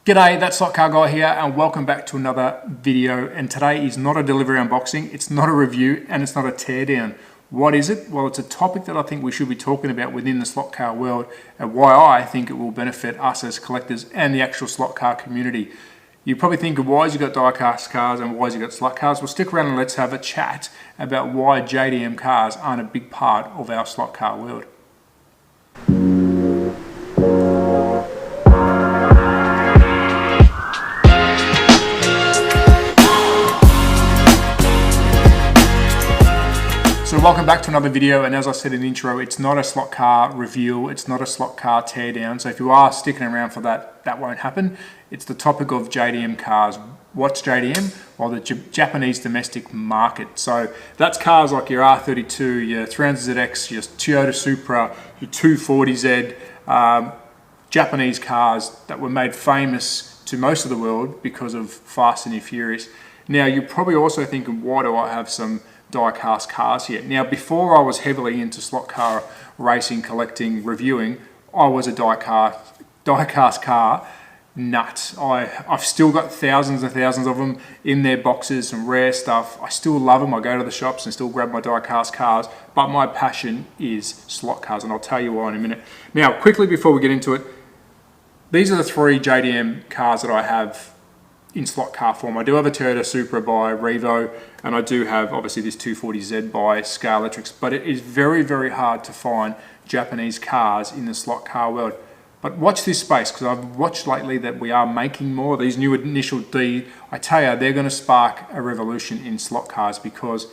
G'day, that's Slotcar Guy here and welcome back to another video. And today is not a delivery unboxing, it's not a review, and it's not a teardown. What is it? Well, it's a topic that I think we should be talking about within the slot car world and why I think it will benefit us as collectors and the actual slot car community. You probably think of why has you got diecast cars and why has you got slot cars? Well, stick around and let's have a chat about why JDM cars aren't a big part of our slot car world. So welcome back to another video, and as I said in the intro, it's not a slot car review, it's not a slot car teardown, so if you are sticking around for that, that won't happen. It's the topic of JDM cars. What's JDM? Well, the Japanese domestic market. So that's cars like your R32, your 300ZX, your Toyota Supra, your 240Z, Japanese cars that were made famous to most of the world because of Fast and the Furious. Now, you're probably also thinking, why do I have some diecast cars here? Now, before I was heavily into slot car racing, collecting, reviewing, I was a diecast car nut. I've still got thousands and thousands of them in their boxes, some rare stuff. I still love them. I go to the shops and still grab my diecast cars, but my passion is slot cars, and I'll tell you why in a minute. Now, quickly before we get into it, these are the three JDM cars that I have in slot car form. I do have a Toyota Supra by Revo, and I do have obviously this 240Z by Scale Electrics, but it is very, very hard to find Japanese cars in the slot car world. But watch this space, because I've watched lately that we are making more. These new Initial D, I tell you, they're going to spark a revolution in slot cars, because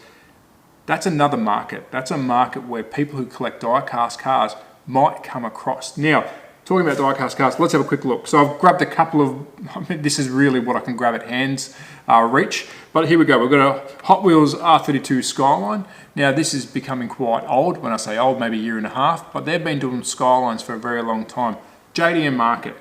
that's another market. That's a market where people who collect diecast cars might come across. Now, talking about diecast cars, let's have a quick look. So I've grabbed a couple of, this is really what I can grab at hands reach, but here we go. We've got a Hot Wheels R32 Skyline. Now this is becoming quite old. When I say old, maybe a year and a half, but they've been doing Skylines for a very long time. JDM market.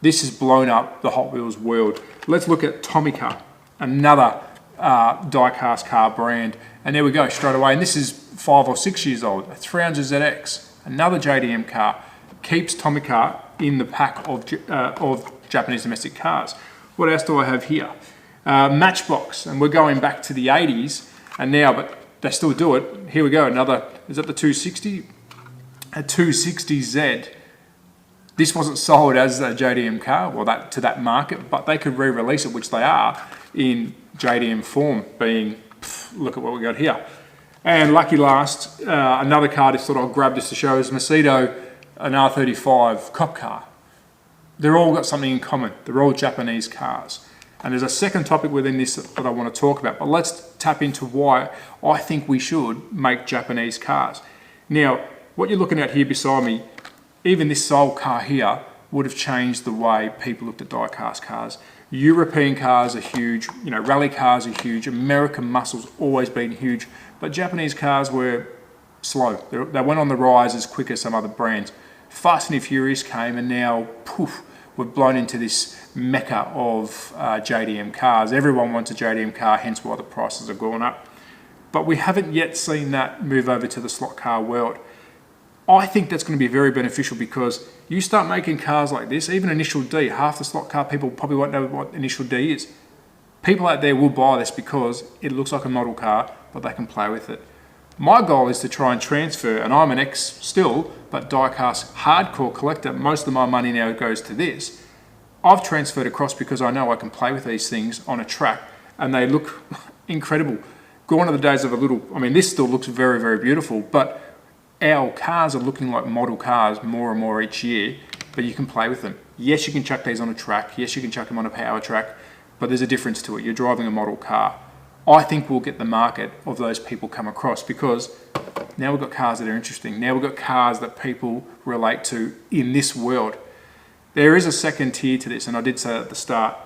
This has blown up the Hot Wheels world. Let's look at Tomica, another diecast car brand. And there we go, straight away. And this is 5 or 6 years old. A 300ZX, another JDM car. Keeps Tomica in the pack of Japanese domestic cars. What else do I have here? Matchbox, and we're going back to the 80s, and now, but they still do it. Here we go, another, is that the 260? A 260Z. This wasn't sold as a JDM car, well, to that market, but they could re-release it, which they are, in JDM form, being, look at what we got here. And lucky last, another car just thought I'll grab this to show is Macedo, an R35 cop car. They're all got something in common. They're all Japanese cars. And there's a second topic within this that I want to talk about, but let's tap into why I think we should make Japanese cars. Now, what you're looking at here beside me, even this Soul car here would have changed the way people looked at diecast cars. European cars are huge, you know, rally cars are huge, American muscle's always been huge, but Japanese cars were slow. They went on the rise as quick as some other brands. Fast and the Furious came, and now, poof, we've blown into this mecca of JDM cars. Everyone wants a JDM car, hence why the prices have gone up. But we haven't yet seen that move over to the slot car world. I think that's going to be very beneficial, because you start making cars like this, even Initial D, half the slot car people probably won't know what Initial D is. People out there will buy this because it looks like a model car, but they can play with it. My goal is to try and transfer, and I'm an ex still, but diecast hardcore collector. Most of my money now goes to this. I've transferred across because I know I can play with these things on a track, and they look incredible. Gone are the days of a little, I mean, this still looks very, very beautiful, but our cars are looking like model cars more and more each year, but you can play with them. Yes, you can chuck these on a track. Yes, you can chuck them on a power track, but there's a difference to it. You're driving a model car. I think we'll get the market of those people come across, because now we've got cars that are interesting. Now we've got cars that people relate to in this world. There is a second tier to this, and I did say at the start.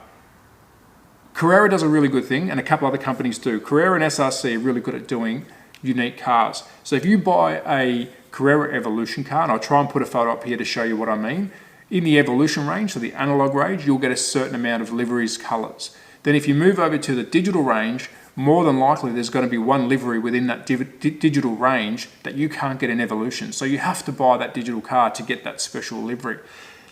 Carrera does a really good thing, and a couple other companies do. Carrera and SRC are really good at doing unique cars. So if you buy a Carrera Evolution car, and I'll try and put a photo up here to show you what I mean, in the Evolution range, so the analog range, you'll get a certain amount of liveries, colours. Then if you move over to the digital range, more than likely there's going to be one livery within that digital range that you can't get in Evolution. So you have to buy that digital car to get that special livery.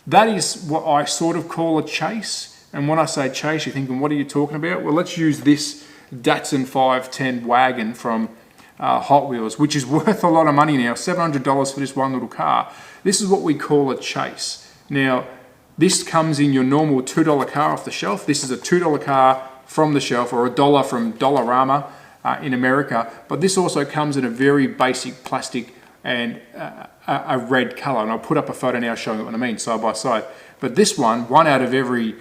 That is what I sort of call a chase. And when I say chase, you're thinking, what are you talking about? Well, let's use this Datsun 510 wagon from Hot Wheels, which is worth a lot of money now, $700 for this one little car. This is what we call a chase. Now, this comes in your normal $2 car off the shelf. This is a $2 car from the shelf, or $1 from Dollarama in America. But this also comes in a very basic plastic and a red color. And I'll put up a photo now showing what I mean, side by side. But this one out of every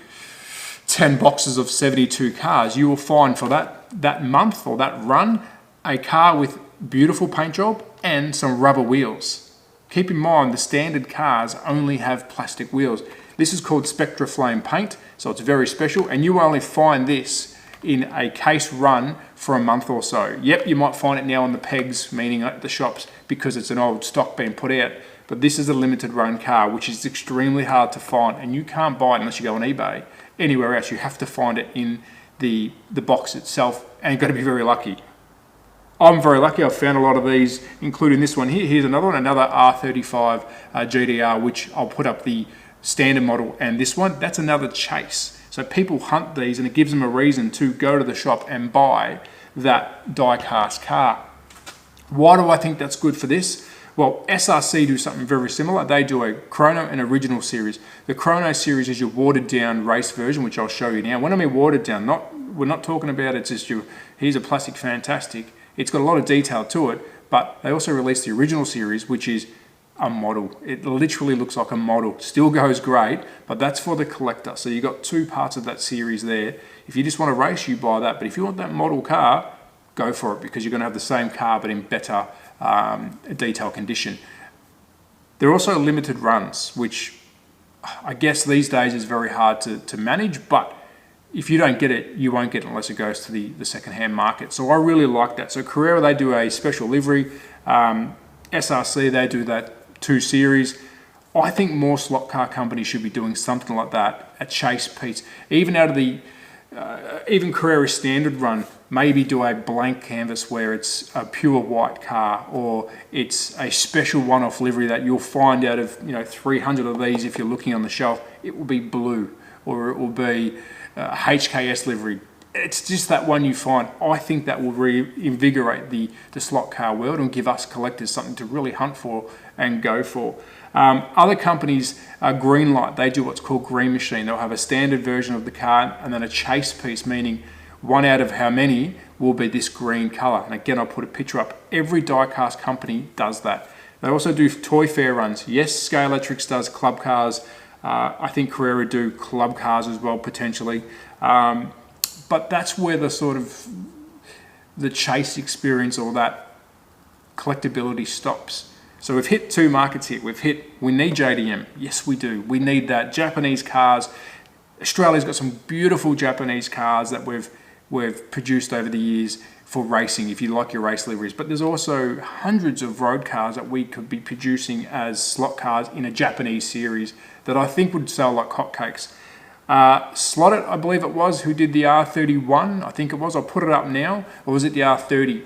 10 boxes of 72 cars, you will find for that month or that run, a car with beautiful paint job and some rubber wheels. Keep in mind, the standard cars only have plastic wheels. This is called Spectra Flame paint, so it's very special, and you only find this in a case run for a month or so. Yep, you might find it now on the pegs, meaning at the shops, because it's an old stock being put out, but this is a limited run car, which is extremely hard to find, and you can't buy it unless you go on eBay. Anywhere else, you have to find it in the box itself, and you've got to be very lucky. I'm very lucky. I've found a lot of these, including this one here. Here's another one, another R35 GDR, which I'll put up the standard model, and this one, that's another chase. So people hunt these, and it gives them a reason to go to the shop and buy that die-cast car. Why do I think that's good for this? Well, SRC do something very similar. They do a Chrono and Original series. The Chrono series is your watered down race version, which I'll show you now. When I mean watered down, we're not talking about it's just here's a plastic fantastic. It's got a lot of detail to it, but they also released the Original series, which is a model. It literally looks like a model. Still goes great, but that's for the collector. So you've got two parts of that series there. If you just want to race, you buy that. But if you want that model car, go for it, because you're going to have the same car but in better detail condition. There are also limited runs, which I guess these days is very hard to manage, but if you don't get it, you won't get it unless it goes to the second-hand market. So I really like that. So Carrera, they do a special livery. SRC, they do that 2 series. I think more slot car companies should be doing something like that, a chase piece. Even out of the, even Carrera standard run, maybe do a blank canvas where it's a pure white car, or it's a special one-off livery that you'll find out of 300 of these. If you're looking on the shelf, it will be blue, or it will be HKS livery. It's just that one you find. I think that will reinvigorate the slot car world and give us collectors something to really hunt for and go for. Other companies, Greenlight, they do what's called Green Machine. They'll have a standard version of the car and then a chase piece, meaning one out of how many will be this green color. And again, I'll put a picture up. Every die-cast company does that. They also do toy fair runs. Yes, Scalextrics does club cars. I think Carrera do club cars as well, potentially. But that's where the sort of the chase experience or that collectability stops. So we've hit 2 markets here. We need JDM. Yes, we do. We need that. Japanese cars. Australia's got some beautiful Japanese cars that we've produced over the years for racing, if you like your race liveries. But there's also hundreds of road cars that we could be producing as slot cars in a Japanese series that I think would sell like hotcakes. Slotted, I believe it was, who did the R31, I think it was. I'll put it up now. Or was it the R30?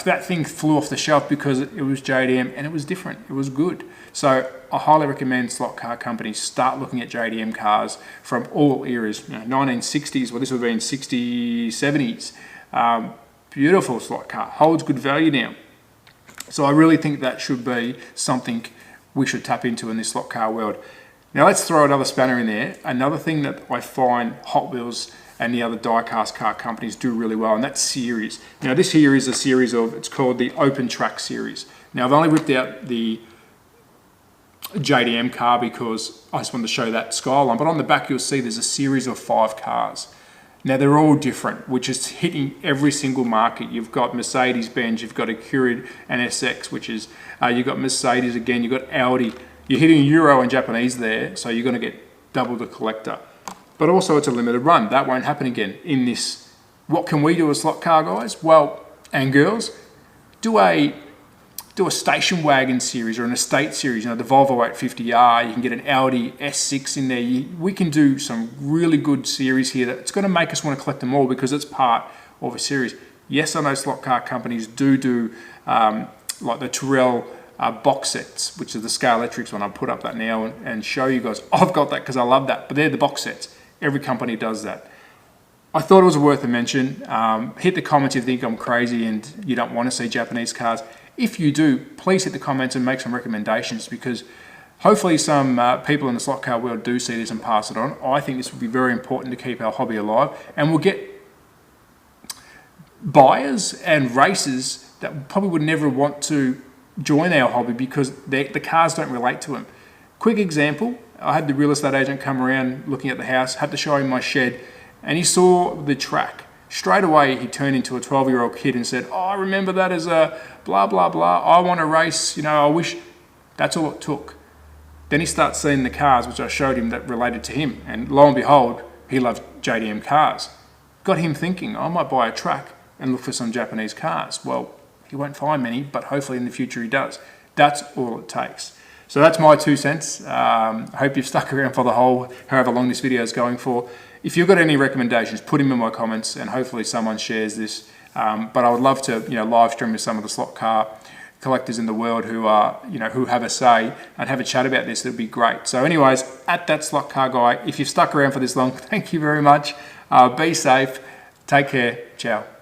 That thing flew off the shelf because it was JDM and it was different. It was good. So I highly recommend slot car companies start looking at JDM cars from all eras. 1960s, well, this would have been 60s, 70s. Beautiful slot car, holds good value now. So I really think that should be something we should tap into in this slot car world. Now let's throw another spanner in there. Another thing that I find Hot Wheels and the other die-cast car companies do really well, and that's series. Now this here is a series of, it's called the Open Track series. Now I've only ripped out the JDM car because I just wanted to show that Skyline, but on the back you'll see there's a series of 5 cars. Now they're all different, which is hitting every single market. You've got Mercedes-Benz, you've got Acura and SX, which is, you've got Mercedes again, you've got Audi. You're hitting Euro and Japanese there, so you're going to get double the collector. But also it's a limited run. That won't happen again in this. What can we do as slot car guys? Well, and girls, do a station wagon series or an estate series. The Volvo 850R, you can get an Audi S6 in there. We can do some really good series here that's going to make us want to collect them all because it's part of a series. Yes, I know slot car companies do like the Tyrrell box sets, which are the Scale Electrics one. I'll put up that now and show you guys. I've got that because I love that, but they're the box sets. Every company does that. I thought it was worth a mention. Hit the comments if you think I'm crazy and you don't want to see Japanese cars. If you do, please hit the comments and make some recommendations, because hopefully some people in the slot car world do see this and pass it on. I think this would be very important to keep our hobby alive, and we'll get buyers and racers that probably would never want to join our hobby because the cars don't relate to them. Quick example, I had the real estate agent come around looking at the house, had to show him my shed, and he saw the track. Straight away, he turned into a 12-year-old kid and said, "Oh, I remember that as a blah, blah, blah. I want to race, I wish." That's all it took. Then he starts seeing the cars, which I showed him that related to him. And lo and behold, he loves JDM cars. Got him thinking, I might buy a track and look for some Japanese cars. Well, he won't find many, but hopefully in the future he does. That's all it takes. So that's my 2 cents. I hope you've stuck around for the whole, however long this video is going for. If you've got any recommendations, put them in my comments and hopefully someone shares this. But I would love to, live stream with some of the slot car collectors in the world who are, who have a say and have a chat about this. It'd be great. So anyways, at that slot car guy, if you've stuck around for this long, thank you very much. Be safe. Take care. Ciao.